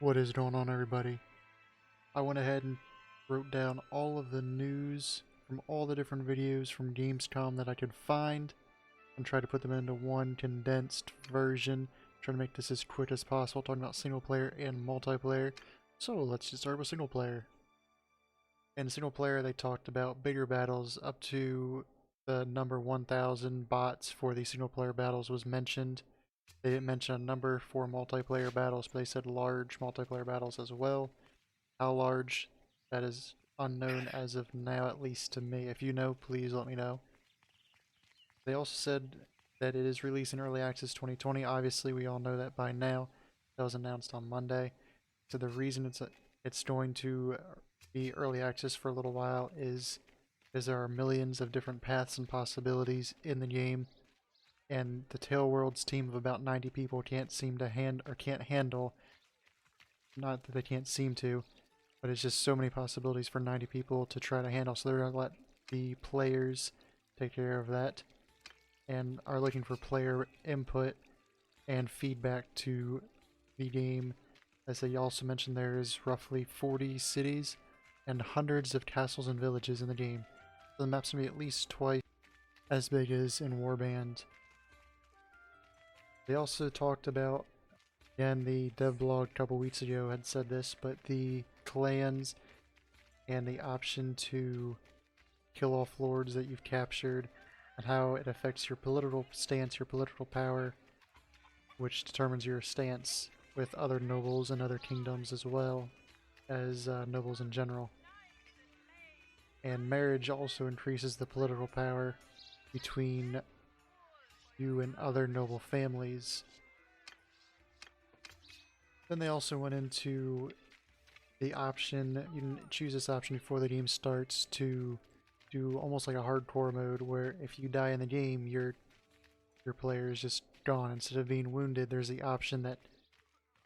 What is going on, everybody? I went ahead and wrote down all of the news from all the different videos from Gamescom that I could find and try to put them into one condensed version, trying to make this as quick as possible, talking about single player and multiplayer. So let's just start with single player. In single player, they talked about bigger battles up to the number 1000 bots for the single player battles was mentioned. They didn't mention a number for multiplayer battles, but they said large multiplayer battles as well. How large, that is unknown as of now, at least to me. If you know, please let me know. They also said that it is released in Early Access 2020. Obviously, we all know that by now. That was announced on Monday. So the reason it's going to be Early Access for a little while is there are millions of different paths and possibilities in the game, and the Tale Worlds team of about 90 people can't handle, not that they can't seem to, but it's just so many possibilities for 90 people to try to handle, so they're going to let the players take care of that and are looking for player input and feedback to the game. As they also mentioned, there is roughly 40 cities and hundreds of castles and villages in the game. So the map's going to be at least twice as big as in Warband. They also talked about, again, the dev blog a couple weeks ago had said this, but the clans and the option to kill off lords that you've captured and how it affects your political stance, your political power, which determines your stance with other nobles and other kingdoms as well as nobles in general. And marriage also increases the political power between you and other noble families. Then they also went into the option, you can choose this option before the game starts to do almost like a hardcore mode where if you die in the game, your player is just gone. Instead of being wounded, there's the option that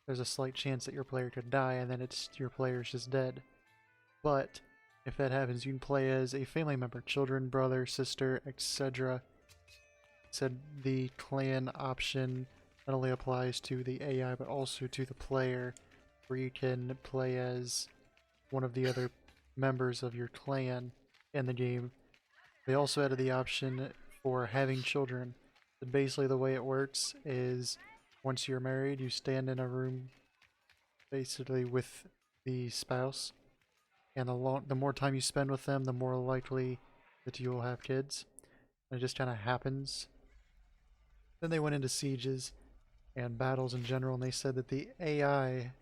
there's a slight chance that your player could die and then your player is just dead. But if that happens, you can play as a family member, children, brother, sister, etc. Said the clan option not only applies to the AI but also to the player, where you can play as one of the other members of your clan in the game. They also added the option for having children. But basically the way it works is once you're married, you stand in a room basically with the spouse, and the more time you spend with them, the more likely that you will have kids. And it just kind of happens. Then they went into sieges and battles in general, and they said that the AI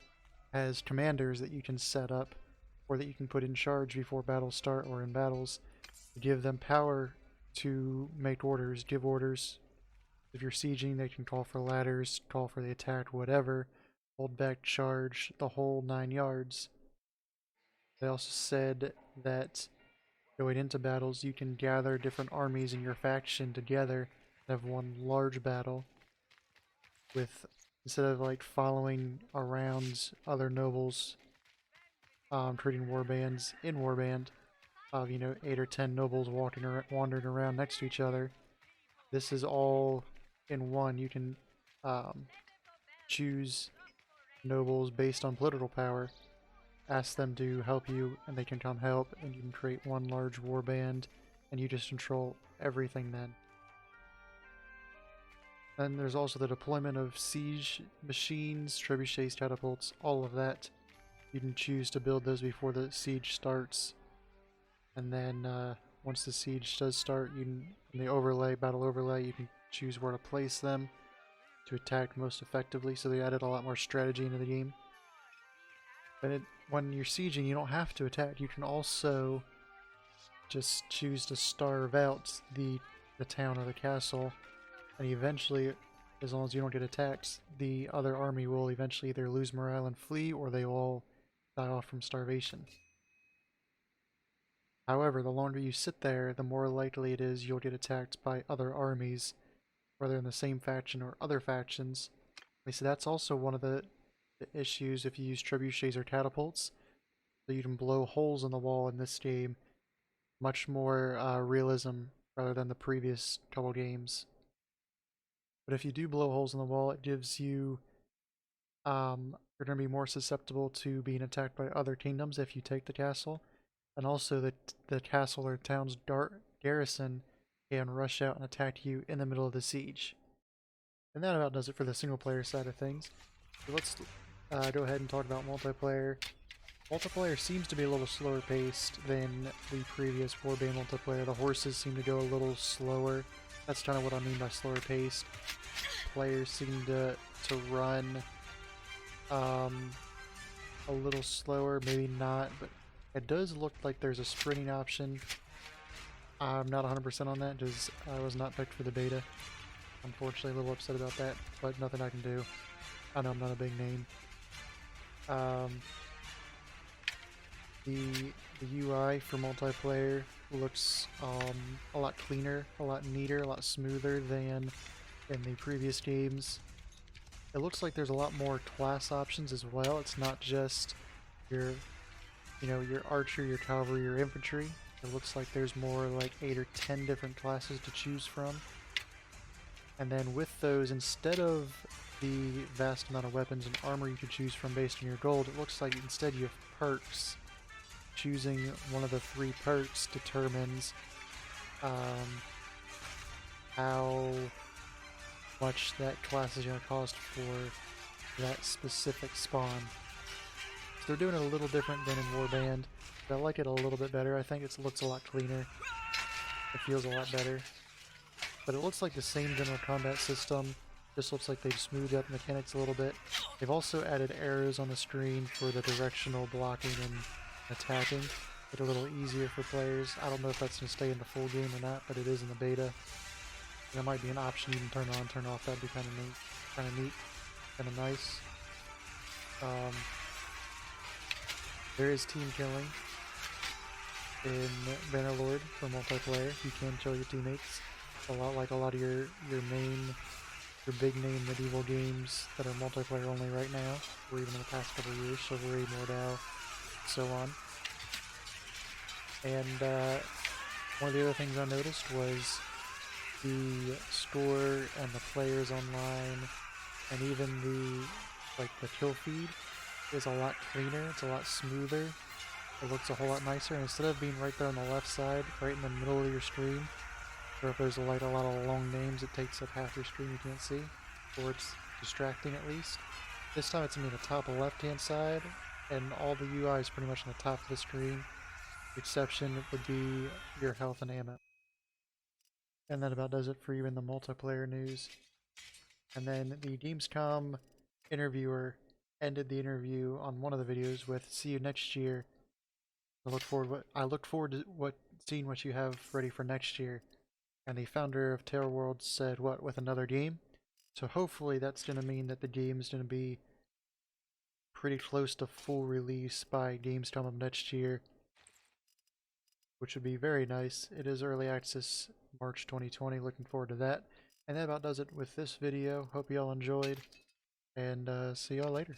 has commanders that you can set up or that you can put in charge before battles start or in battles. Give them power to make orders, give orders. If you're sieging, they can call for ladders, call for the attack, whatever. Hold back, charge, the whole 9 yards. They also said that going into battles, you can gather different armies in your faction together and have one large battle with, instead of like following around other nobles, creating warbands in Warband of 8 or 10 nobles wandering around next to each other. This is all in one. You can choose nobles based on political power, ask them to help you, and they can come help, and you can create one large warband, and you just control everything then. Then there's also the deployment of siege machines, trebuchets, catapults, all of that. You can choose to build those before the siege starts. And then once the siege does start, in the battle overlay, you can choose where to place them to attack most effectively. So they added a lot more strategy into the game. And when you're sieging, you don't have to attack. You can also just choose to starve out the town or the castle, and eventually, as long as you don't get attacked, the other army will eventually either lose morale and flee, or they will die off from starvation. However, the longer you sit there, the more likely it is you'll get attacked by other armies, whether in the same faction or other factions. So that's also one of the issues if you use trebuchets or catapults. So you can blow holes in the wall in this game. Much more realism rather than the previous couple games. But if you do blow holes in the wall, it gives you your you're going to be more susceptible to being attacked by other kingdoms if you take the castle. And also the castle or town's garrison can rush out and attack you in the middle of the siege. And that about does it for the single player side of things. So let's go ahead and talk about multiplayer. Multiplayer seems to be a little slower paced than the previous Warband multiplayer. The horses seem to go a little slower. That's kind of what I mean by slower paced. Players seem to run a little slower, maybe not, but it does look like there's a sprinting option. I'm not 100% on that because I was not picked for the beta. Unfortunately, a little upset about that, but nothing I can do. I know I'm not a big name. The UI for multiplayer looks a lot cleaner, a lot neater, a lot smoother than in the previous games. It looks like there's a lot more class options as well. It's not just your, your archer, your cavalry, your infantry. It looks like there's more like 8 or 10 different classes to choose from. And then with those, instead of the vast amount of weapons and armor you could choose from based on your gold, it looks like instead you have perks. Choosing one of the 3 perks determines how much that class is going to cost for that specific spawn. So they're doing it a little different than in Warband, but I like it a little bit better. I think it looks a lot cleaner. It feels a lot better. But it looks like the same general combat system. Just looks like they've smoothed up mechanics a little bit. They've also added arrows on the screen for the directional blocking and attacking. Make it a little easier for players. I don't know if that's going to stay in the full game or not, but it is in the beta. There might be an option you can turn on, turn off. That'd be kind of neat, kind of nice. There is team killing in Bannerlord for multiplayer. You can kill your teammates. A lot like a lot of your big name medieval games that are multiplayer only right now, or even in the past couple of years, Chivalry, Mordhau, so on. And one of the other things I noticed was the store and the players online, and even the kill feed is a lot cleaner. It's a lot smoother. It looks a whole lot nicer. And instead of being right there on the left side, right in the middle of your screen, or if there's a lot of long names, it takes up half your screen you can't see, or it's distracting at least. This time it's going to be the top left-hand side, and all the UI is pretty much on the top of the screen. The exception would be your health and ammo. And that about does it for you in the multiplayer news. And then the Gamescom interviewer ended the interview on one of the videos with "See you next year." I look forward to seeing what you have ready for next year. And the founder of Terra World said, "What, with another game?" So hopefully that's going to mean that the game is going to be pretty close to full release by Gamescom of next year, which would be very nice. It is early access March 2020. Looking forward to that. And that about does it with this video. Hope you all enjoyed, and see y'all later.